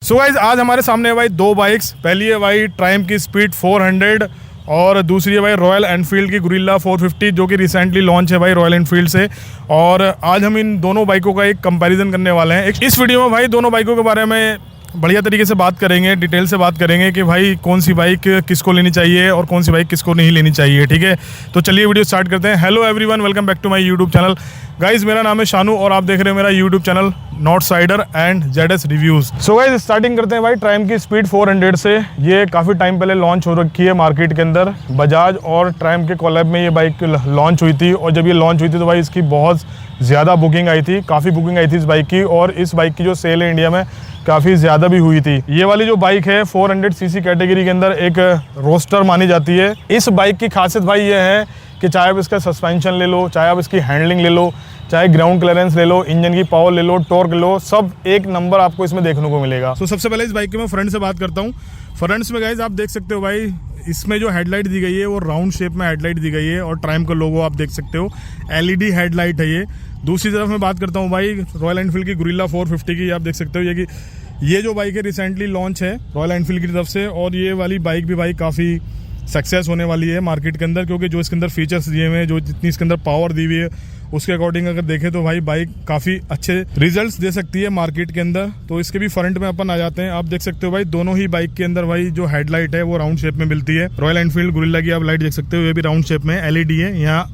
So guys आज हमारे सामने है भाई दो बाइक्स। पहली है भाई ट्रायम्फ की स्पीड 400 और दूसरी है भाई रॉयल एनफील्ड की गुरिल्ला 450 जो कि रिसेंटली लॉन्च है भाई रॉयल एनफील्ड से। और आज हम इन दोनों बाइकों का एक कंपैरिजन करने वाले हैं। इस वीडियो में भाई दोनों बाइकों के बारे में बढ़िया तरीके से बात करेंगे, डिटेल से बात करेंगे कि भाई कौन सी बाइक किसको लेनी चाहिए और कौन सी बाइक किसको नहीं लेनी चाहिए। ठीक है, तो चलिए वीडियो स्टार्ट करते हैं। Hello everyone, welcome back to my YouTube channel. Guys मेरा नाम है शानू और आप देख रहे हैं मेरा YouTube channel north cider and ZS reviews. So guys starting करते हैं भाई ट्रायम्फ की स्पीड 400 से। ये काफ़ी टाइम पहले लॉन्च हो रखी है मार्केट के अंदर। बजाज और ट्रायम्फ के कोलैब में ये बाइक लॉन्च हुई थी और जब ये लॉन्च हुई थी तो भाई इसकी बहुत ज़्यादा बुकिंग आई थी, काफ़ी बुकिंग आई थी इस बाइक की। और इस बाइक की जो सेल है इंडिया में काफ़ी ज़्यादा भी हुई थी। ये वाली जो बाइक है 400 सीसी कैटेगरी के अंदर एक रोस्टर मानी जाती है। इस बाइक की खासियत भाई ये है कि चाहे आप इसका सस्पेंशन ले लो, चाहे आप इसकी हैंडलिंग ले लो, चाहे ग्राउंड क्लियरेंस ले लो, इंजन की पावर ले लो, टॉर्क ले लो, सब एक नंबर आपको इसमें देखने को मिलेगा। तो सबसे पहले इस बाइक की मैं फ्रंट से बात करता हूँ। फ्रंट्स में गाइज आप देख सकते हो भाई इसमें जो हेडलाइट दी गई है वो राउंड शेप में हेडलाइट दी गई है और ट्रायम्फ का लोगो आप देख सकते हो, एलईडी हेडलाइट है ये। दूसरी तरफ मैं बात करता हूँ भाई रॉयल एनफील्ड की गुरिल्ला 450 की। आप देख सकते हो ये जो बाइक है रिसेंटली लॉन्च है रॉयल एनफील्ड की तरफ से। और ये वाली बाइक भी भाई काफ़ी सक्सेस होने वाली है मार्केट के अंदर, क्योंकि जो इसके अंदर फीचर्स दिए हुए हैं, जो जितनी इसके अंदर पावर दी हुई है उसके अकॉर्डिंग अगर देखें तो भाई बाइक काफ़ी अच्छे रिजल्ट्स दे सकती है मार्केट के अंदर। तो इसके भी फ्रंट में अपन आ जाते हैं। आप देख सकते हो भाई दोनों ही बाइक के अंदर भाई जो हेडलाइट है वो राउंड शेप में मिलती है। रॉयल एनफील्ड गुरिल्ला की आप लाइट देख सकते हो, ये भी राउंड शेप में एलईडी है। यहाँ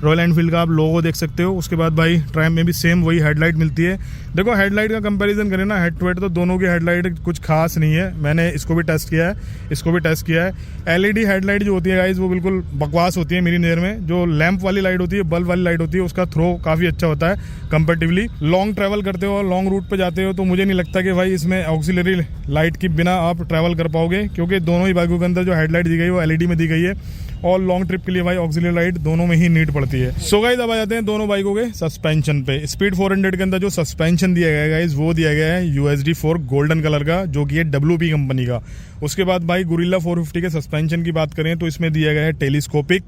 रॉयल एनफील्ड का आप लोगो देख सकते हो। उसके बाद भाई ट्रायम्फ में भी सेम वही हेडलाइट मिलती है। देखो हेडलाइट का कंपैरिजन करें ना हेड टू हेड तो दोनों की हेडलाइट कुछ खास नहीं है। मैंने इसको भी टेस्ट किया है, इसको भी टेस्ट किया है। एलईडी हेडलाइट जो होती है गाइज वो बिल्कुल बकवास होती है मेरी नज़र में। जो लैंप वाली लाइट होती है, बल्ब वाली लाइट होती है, उसका थ्रो काफ़ी अच्छा होता है कंपेरेटिवली। लॉन्ग ट्रैवल करते हो और लॉन्ग रूट पर जाते हो तो मुझे नहीं लगता कि भाई इसमें ऑक्सिलरी लाइट की बिना आप ट्रैवल कर पाओगे, क्योंकि दोनों ही बाइकों के अंदर जो हेडलाइट दी गई है वो एलईडी में दी गई है और लॉन्ग ट्रिप के लिए भाई ऑक्सिलरी लाइट दोनों में ही नीड पड़ती है। सो गाइस अब आ जाते हैं दोनों बाइकों के सस्पेंशन पे। स्पीड 400 के अंदर जो सस्पेंशन दिया गया है गाइस वो दिया गया है USD4 गोल्डन कलर का, जो कि है WP कंपनी का। उसके बाद भाई गुरिल्ला 450 के सस्पेंशन की बात करें तो इसमें दिया गया है टेलीस्कोपिक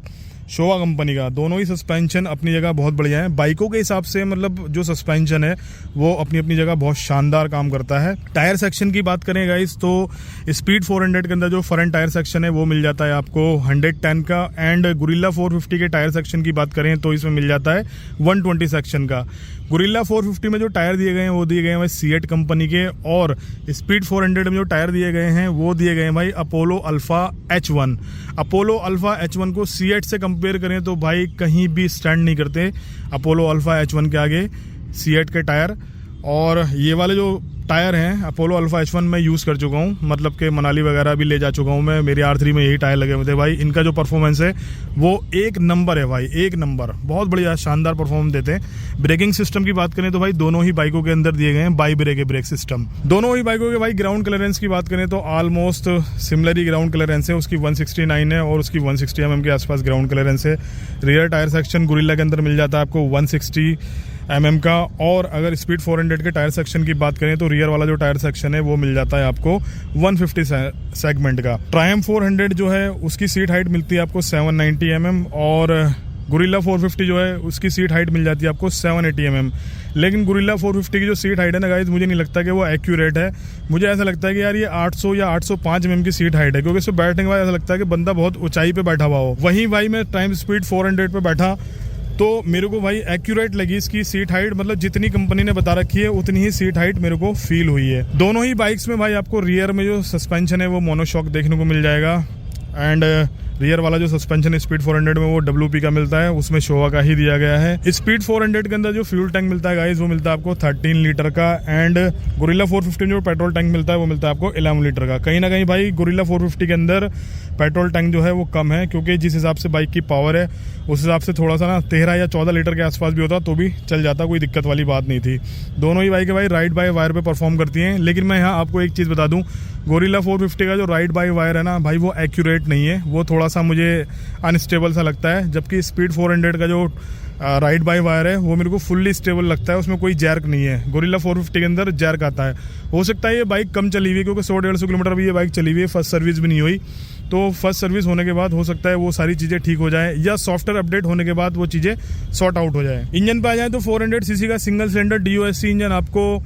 शोवा कंपनी का। दोनों ही सस्पेंशन अपनी जगह बहुत बढ़िया है। बाइकों के हिसाब से मतलब जो सस्पेंशन है वो अपनी अपनी जगह बहुत शानदार काम करता है। टायर सेक्शन की बात करें गाइस तो स्पीड 400 के अंदर जो फ्रंट टायर सेक्शन है वो मिल जाता है आपको 110 का। एंड गुरिल्ला 450 के टायर सेक्शन की बात करें तो इसमें मिल जाता है 120 सेक्शन का। गुरिल्ला 450 में जो टायर दिए गए हैं वो दिए गए हैं भाई सीएट कंपनी के, और स्पीड 400 में जो टायर दिए गए हैं वो दिए गए हैं भाई Apollo alpha H1। Apollo alpha H1 को सीएट से कंपेयर करें तो भाई कहीं भी स्टैंड नहीं करते अपोलो अल्फा H1 के आगे सीएट के टायर। और ये वाले जो टायर हैं अपोलो अल्फा H1 मैं यूज़ कर चुका हूँ, मतलब कि मनाली वगैरह भी ले जा चुका हूँ मैं। मेरी R3 में यही टायर लगे हुए थे भाई। इनका जो परफॉर्मेंस है वो एक नंबर है भाई, एक नंबर, बहुत बढ़िया शानदार परफॉर्मेंस देते हैं। ब्रेकिंग सिस्टम की बात करें तो भाई दोनों ही बाइकों के अंदर दिए गए हैं बाई ब्रेक ब्रेक सिस्टम। दोनों ही बाइकों के भाई ग्राउंड क्लियरेंस की बात करें तो ऑलमोस्ट सिमिलर ही ग्राउंड क्लियरेंस है। उसकी 169 है और उसकी 160 mm के आसपास ग्राउंड क्लियरेंस है। रियर टायर सेक्शन गुरिल्ला के अंदर मिल जाता है आपको 160 mm का। और अगर स्पीड 400 के टायर सेक्शन की बात करें तो रियर वाला जो टायर सेक्शन है वो मिल जाता है आपको 150 सेगमेंट का। ट्रायम्फ 400 जो है उसकी सीट हाइट मिलती है आपको 790 mm और गुरिल्ला 450 जो है उसकी सीट हाइट मिल जाती है आपको 780 mm। लेकिन गुरिल्ला 450 की जो सीट हाइट है ना गाइज मुझे नहीं लगता कि वो एक्यूरेट है। मुझे ऐसा लगता है कि यार ये 800 या 805 mm की सीट हाइट है, क्योंकि इसमें बैठने के बाद ऐसा लगता है कि बंदा बहुत ऊंचाई पे बैठा हुआ हो। वहीं भाई मैं ट्रायम्फ स्पीड 400 पे बैठा तो मेरे को भाई एक्यूरेट लगी इसकी सीट हाइट, मतलब जितनी कंपनी ने बता रखी है उतनी ही सीट हाइट मेरे को फील हुई है। दोनों ही बाइक्स में भाई आपको रियर में जो सस्पेंशन है वो मोनोशॉक देखने को मिल जाएगा। एंड रियर वाला जो सस्पेंशन है स्पीड 400 में वो WP का मिलता है, उसमें शोवा का ही दिया गया है। स्पीड 400 के अंदर जो फ्यूल टैंक मिलता है गाइस वो मिलता है आपको 13 लीटर का। एंड गुरिल्ला 450 में जो पेट्रोल टैंक मिलता है वो मिलता है आपको 11 लीटर का। कहीं ना कहीं भाई गुरिल्ला 450 के अंदर पेट्रोल टैंक जो है वो कम है, क्योंकि जिस हिसाब से बाइक की पावर है उस हिसाब से थोड़ा सा ना 13 या 14 लीटर के आसपास भी होता तो भी चल जाता, कोई दिक्कत वाली बात नहीं थी। दोनों ही बाइकें भाई राइड बाय वायर पे परफॉर्म करती हैं। लेकिन मैं यहाँ आपको एक चीज़ बता दूँ, गुरिल्ला 450 का जो राइड बाय वायर है ना भाई वो एक्यूरेट नहीं है, वो थोड़ा सा मुझे अनस्टेबल सा लगता है। जबकि स्पीड 400 का जो राइड बाय वायर है वो मेरे को फुल्ली स्टेबल लगता है, उसमें कोई जैर्क नहीं है। गुरिल्ला 450 के अंदर जैर्क आता है। हो सकता है ये बाइक कम चली हुई है, क्योंकि 100-150 किलोमीटर भी ये बाइक चली हुई है, फर्स्ट सर्विस भी नहीं हुई। तो फर्स्ट सर्विस होने के बाद हो सकता है वो सारी चीज़ें ठीक हो जाए, या सॉफ्टवेयर अपडेट होने के बाद वो चीज़ें सॉर्ट आउट हो जाए। इंजन पे आ जाए तो 400 सीसी का सिंगल सिलेंडर DOSC इंजन आपको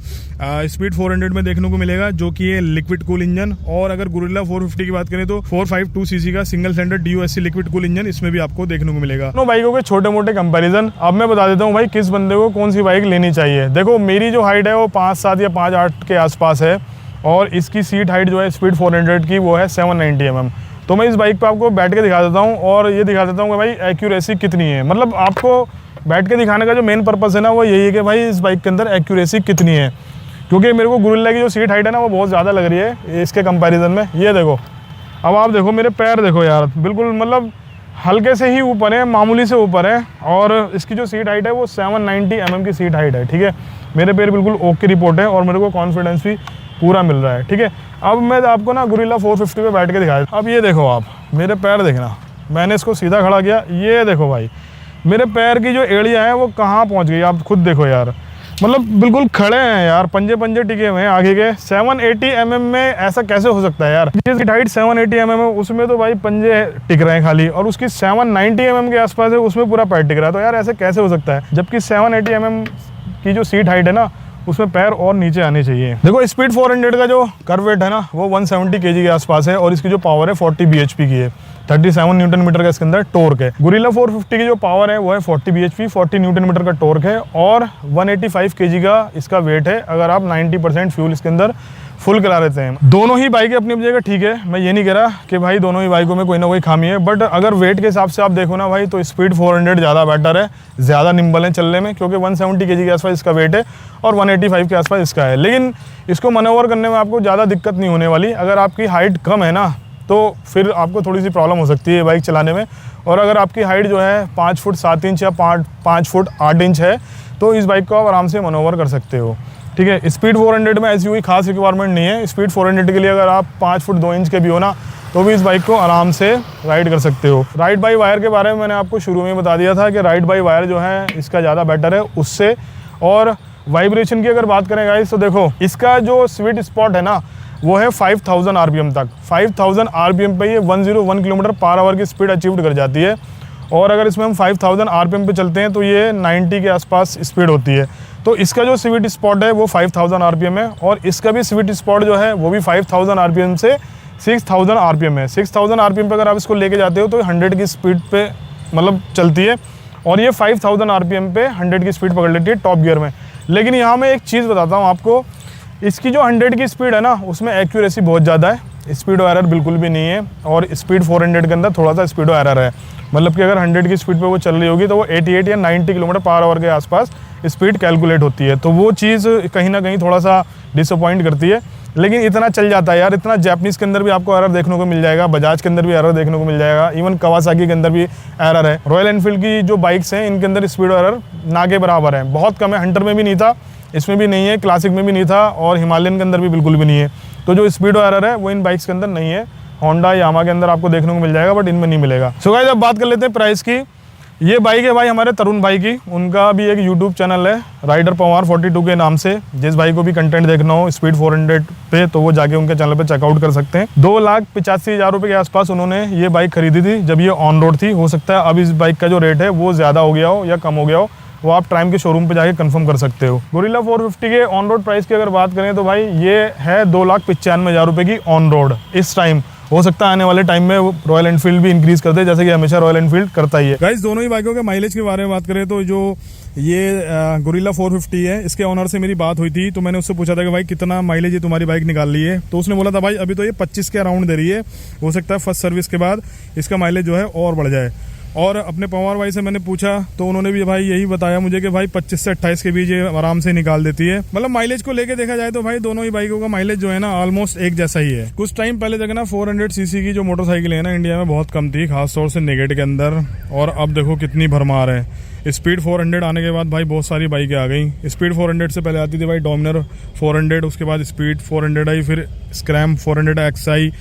स्पीड 400 में देखने को मिलेगा, जो कि है लिक्विड कूल इंजन। और अगर गुरिल्ला 450 की बात करें तो 452 सीसी का single cylinder DOSC liquid cool engine इसमें भी आपको देखने को मिलेगा। दोनों बाइकों के छोटे मोटे कंपैरिजन अब मैं बता देता हूँ भाई किस बंदे को कौन सी बाइक लेनी चाहिए। देखो मेरी जो हाइट है वो 5'7" या 5'8" के आसपास है, और इसकी सीट हाइट जो है स्पीड 400 की वो है 790 mm। तो मैं इस बाइक पे आपको बैठ के दिखा देता हूँ और ये दिखा देता हूँ कि भाई एक्यूरेसी कितनी है। मतलब आपको बैठ के दिखाने का जो मेन पर्पस है ना वो यही है कि भाई इस बाइक के अंदर एक्यूरेसी कितनी है, क्योंकि मेरे को गुरिल्ला की जो सीट हाइट है ना वो बहुत ज़्यादा लग रही है इसके कंपैरिजन में। ये देखो, अब आप देखो मेरे पैर देखो यार, बिल्कुल मतलब हल्के से ही ऊपर है, मामूली से ऊपर है, और इसकी जो सीट हाइट है वो 790 mm की सीट हाइट है। ठीक है, मेरे पैर बिल्कुल ओके रिपोर्ट है और मेरे को कॉन्फिडेंस भी पूरा मिल रहा है। ठीक है, अब मैं आपको ना गुरिल्ला 450 पे बैठ के दिखाया। अब ये देखो आप मेरे पैर देखना, मैंने इसको सीधा खड़ा किया, ये देखो भाई मेरे पैर की जो एड़ियाँ हैं वो कहाँ पहुँच गई, आप खुद देखो यार। मतलब बिल्कुल खड़े हैं यार, पंजे पंजे टिके हुए हैं आगे के। 780 mm में ऐसा कैसे हो सकता है यार? जिसकी हाइट 780 mm है उसमें तो भाई पंजे टिक रहे हैं खाली, और उसकी 790 mm के आसपास है उसमें पूरा पैर टिक रहा है। तो यार ऐसे कैसे हो सकता है, जबकि 780 mm की जो सीट हाइट है ना उसमें पैर और नीचे आने चाहिए। देखो स्पीड 400 का जो कर्व वेट है ना वो 170 kg के आसपास है, और इसकी जो पावर है 40 bhp की है। 37 न्यूटन मीटर का इसके अंदर टॉर्क है। गुरिल्ला 450 की जो पावर है वो है 40 bhp, 40 न्यूटन मीटर का टॉर्क है, और 185 kg का इसका वेट है अगर आप 90% फ्यूल इसके अंदर फुल करा लेते हैं। दोनों ही बाइकें अपनी अपनी जगह ठीक है, मैं ये नहीं कह रहा कि भाई दोनों ही बाइकों में कोई ना कोई खामी है, बट अगर वेट के हिसाब से आप देखो ना भाई तो स्पीड 400 ज़्यादा बेटर है, ज़्यादा निम्बल है चलने में, क्योंकि 170 kg के आसपास इसका वेट है और 185 के आसपास इसका है। लेकिन इसको मनोवर करने में आपको ज़्यादा दिक्कत नहीं होने वाली। अगर आपकी हाइट कम है ना तो फिर आपको थोड़ी सी प्रॉब्लम हो सकती है बाइक चलाने में, और अगर आपकी हाइट जो है 5 फुट 7 इंच या 5 फुट 8 इंच है तो इस बाइक को आप आराम से मनोवर कर सकते हो। ठीक है, स्पीड 400 में ऐसी कोई खास रिक्वायरमेंट नहीं है। स्पीड 400 के लिए अगर आप 5 फुट 2 इंच के भी हो ना तो भी इस बाइक को आराम से राइड कर सकते हो। राइड बाई वायर के बारे में मैंने आपको शुरू में बता दिया था कि राइड बाई वायर जो है इसका ज़्यादा बेटर है उससे। और वाइब्रेशन की अगर बात करें गाइस तो देखो इसका जो स्वीट स्पॉट है ना वो है 5000 RPM तक। 5000 RPM पे ये 101 km/h की स्पीड अचीव कर जाती है, और अगर इसमें हम 5000 RPM पे चलते हैं तो ये 90 के आसपास स्पीड होती है। तो इसका जो स्वीट स्पॉट है वो 5000 RPM है, और इसका भी स्वीट स्पॉट जो है वो भी 5000 RPM से 6000 RPM है। 6000 RPM पे अगर आप इसको लेके जाते हो तो 100 की स्पीड पे मतलब चलती है, और ये 5000 RPM पे 100 की स्पीड पकड़ लेती है टॉप गियर में। लेकिन यहाँ मैं एक चीज़ बताता हूँ आपको, इसकी जो 100 की स्पीड है ना उसमें एक्यूरेसी बहुत ज़्यादा है, स्पीडो एरर बिल्कुल भी नहीं है, और स्पीड 400 के अंदर थोड़ा सा स्पीडो एरर है। मतलब कि अगर 100 की स्पीड पे वो चल रही होगी तो वो 88 या 90 km/h के आसपास स्पीड कैलकुलेट होती है। तो वो चीज़ कहीं ना कहीं थोड़ा सा डिसअपॉइंट करती है, लेकिन इतना चल जाता है यार। इतना जापानीज़ के अंदर भी आपको एरर देखने को मिल जाएगा, बजाज के अंदर भी एरर देखने को मिल जाएगा, इवन कवासाकी के अंदर भी एरर है। रॉयल एनफील्ड की जो बाइक्स हैं इनके अंदर स्पीडो एरर ना के बराबर है, बहुत कम है। हंटर में भी नहीं था, इसमें भी नहीं है, क्लासिक में भी नहीं था, और हिमालयन के अंदर भी बिल्कुल भी नहीं है। तो जो स्पीडो एरर है वो इन बाइक्स के अंदर नहीं है। होंडा यामा के अंदर आपको देखने को मिल जाएगा, बट इनमें नहीं मिलेगा। सो गाइस अब बात कर लेते हैं प्राइस की। ये बाइक है भाई हमारे तरुण भाई की, उनका भी एक यूट्यूब चैनल है राइडर पवार 42 के नाम से। जिस भाई को भी कंटेंट देखना हो स्पीड 400 पे तो वो जाके उनके चैनल पे चेकआउट कर सकते हैं। 2,85,000 रुपये के आसपास उन्होंने ये बाइक खरीदी थी जब ये ऑन रोड थी। हो सकता है अब इस बाइक का जो रेट है वो ज़्यादा हो गया हो या कम हो गया हो, वो आप टाइम के शोरूम पे जाके कंफर्म कर सकते हो। गुरिल्ला 450 के ऑन रोड प्राइस की अगर बात करें तो भाई ये है 2,95,000 रुपये की ऑन रोड इस टाइम। हो सकता है आने वाले टाइम में रॉयल एनफील्ड भी इंक्रीज कर दे, जैसे कि हमेशा रॉयल एनफील्ड करता ही है। गाइस दोनों ही बाइकों के माइलेज के बारे में बात करें तो जो ये गुरिल्ला 450 है इसके ऑनर से मेरी बात हुई थी, तो मैंने उससे पूछा था कि भाई कितना माइलेज ये तुम्हारी बाइक निकाल रही है, तो उसने बोला था भाई अभी तो ये 25 के अराउंड दे रही है, हो सकता है फर्स्ट सर्विस के बाद इसका माइलेज जो है और बढ़ जाए। और अपने पवार भाई से मैंने पूछा तो उन्होंने भी भाई यही बताया मुझे कि भाई 25 से 28 के बीच ये आराम से निकाल देती है। मतलब माइलेज को लेके देखा जाए तो भाई दोनों ही बाइकों का माइलेज जो है ना ऑलमोस्ट एक जैसा ही है। कुछ टाइम पहले तक ना 400 सीसी की जो मोटरसाइकिल है ना इंडिया में बहुत कम थी, खासतौर से नेगेट के अंदर, और अब देखो कितनी भरमार है। स्पीड 400 आने के बाद भाई बहुत सारी बाइकें आ गई। स्पीड 400 से पहले आती थी भाई डोमिनर 400, उसके बाद स्पीड 400 आई, फिर स्क्रैम 400 एक्स आई,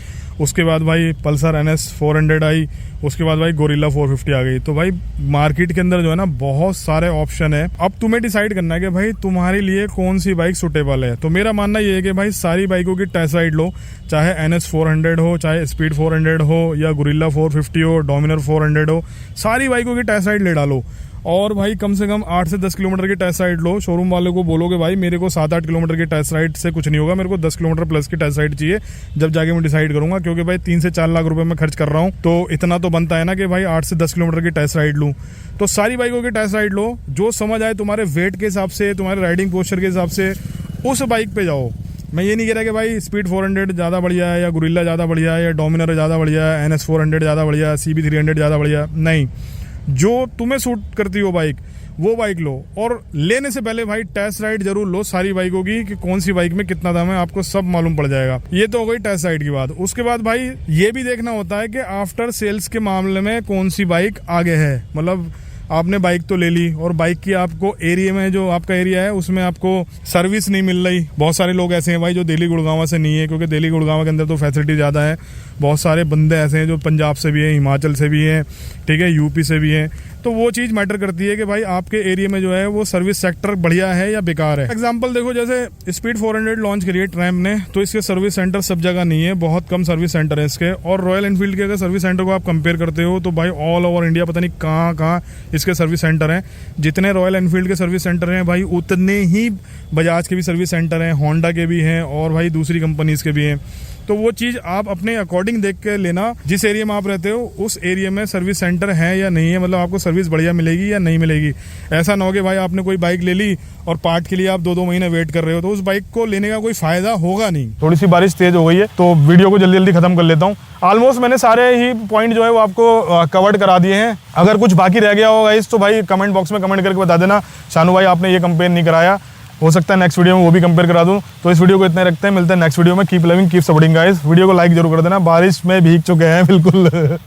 उसके बाद भाई पल्सर NS 400 आई, उसके बाद भाई गोरिल्ला 450 आ गई। तो भाई मार्केट के अंदर जो है ना बहुत सारे ऑप्शन है। अब तुम्हें डिसाइड करना है कि भाई तुम्हारे लिए कौन सी बाइक सुटेबल है। तो मेरा मानना ये है कि भाई सारी बाइकों की टेस्ट राइड लो, चाहे NS 400 हो, चाहे स्पीड 400 हो, या गोरिल्ला 450 हो, डोमिनर 400 हो, सारी बाइकों की टेस्ट राइड ले डालो। और भाई कम से कम 8 से 10 किलोमीटर की टेस्ट राइड लो। शोरूम वाले को बोलोगे भाई मेरे को 7-8 किलोमीटर की टेस्ट राइड से कुछ नहीं होगा, मेरे को 10 किलोमीटर प्लस की टेस्ट राइड चाहिए, जब जाके मैं डिसाइड करूंगा। क्योंकि भाई 3 से 4 लाख रुपए मैं खर्च कर रहा हूँ, तो इतना तो बनता है ना कि भाई 8 से 10 किलोमीटर की टेस्ट राइड लूँ। तो सारी बाइकों की टेस्ट राइड लो, जो समझ आए तुम्हारे वेट के हिसाब से, तुम्हारे राइडिंग पोस्चर के हिसाब से, उस बाइक पे जाओ। मैं ये नहीं कह रहा कि भाई स्पीड 400 ज़्यादा बढ़िया है, या गोरिल्ला ज़्यादा बढ़िया है, या डोमिनर ज़्यादा बढ़िया है, NS 400 ज़्यादा बढ़िया है, CB 300 ज़्यादा बढ़िया, नहीं। जो तुम्हें सूट करती हो बाइक, वो बाइक लो। और लेने से पहले भाई टेस्ट राइड जरूर लो सारी बाइकों की, कि कौन सी बाइक में कितना दाम है, आपको सब मालूम पड़ जाएगा। ये तो हो गई टेस्ट राइड की बात। उसके बाद भाई ये भी देखना होता है कि आफ्टर सेल्स के मामले में कौन सी बाइक आगे है। मतलब आपने बाइक तो ले ली और बाइक की आपको एरिया में, जो आपका एरिया है उसमें आपको सर्विस नहीं मिल रही। बहुत सारे लोग ऐसे हैं भाई जो दिल्ली गुड़गांव से नहीं है, क्योंकि दिल्ली गुड़गांव के अंदर तो फैसिलिटी ज़्यादा है। बहुत सारे बंदे ऐसे हैं जो पंजाब से भी हैं, हिमाचल से भी हैं, ठीक है, यूपी से भी हैं। तो वो चीज़ मैटर करती है कि भाई आपके एरिया में जो है वो सर्विस सेक्टर बढ़िया है या बेकार है। एग्जांपल देखो, जैसे स्पीड 400 लॉन्च करी है ट्रैम्प ने, तो इसके सर्विस सेंटर सब जगह नहीं है, बहुत कम सर्विस सेंटर है इसके। और रॉयल एनफील्ड के अगर सर्विस सेंटर को आप कंपेयर करते हो तो भाई ऑल ओवर इंडिया पता नहीं कहाँ कहाँ इसके सर्विस सेंटर हैं। जितने रॉयल एनफील्ड के सर्विस सेंटर हैं भाई, उतने ही बजाज के भी सर्विस सेंटर हैं, होंडा के भी हैं, और भाई दूसरी कंपनीज के भी हैं। तो वो चीज़ आप अपने अकॉर्डिंग देख के लेना, जिस एरिया में आप रहते हो उस एरिया में सर्विस सेंटर है या नहीं है, मतलब आपको सर्विस बढ़िया मिलेगी या नहीं मिलेगी। ऐसा ना हो कि भाई आपने कोई बाइक ले ली और पार्ट के लिए आप 2-2 महीने वेट कर रहे हो, तो उस बाइक को लेने का कोई फायदा होगा नहीं। थोड़ी सी बारिश तेज हो गई है तो वीडियो को जल्दी जल्दी खत्म कर लेता हूँ। ऑलमोस्ट मैंने सारे ही पॉइंट जो है वो आपको कवर्ड करा दिए हैं। अगर कुछ बाकी रह गया होगा इस, तो भाई कमेंट बॉक्स में कमेंट करके बता देना, शानू भाई आपने ये कंपेयर नहीं कराया, हो सकता है नेक्स्ट वीडियो में वो भी कंपेयर करा दूं। तो इस वीडियो को इतने रखते हैं, मिलते हैं नेक्स्ट वीडियो में। Keep loving, keep supporting guys. Video को लाइक जरूर कर देना, बारिश में भीग चुके हैं बिल्कुल।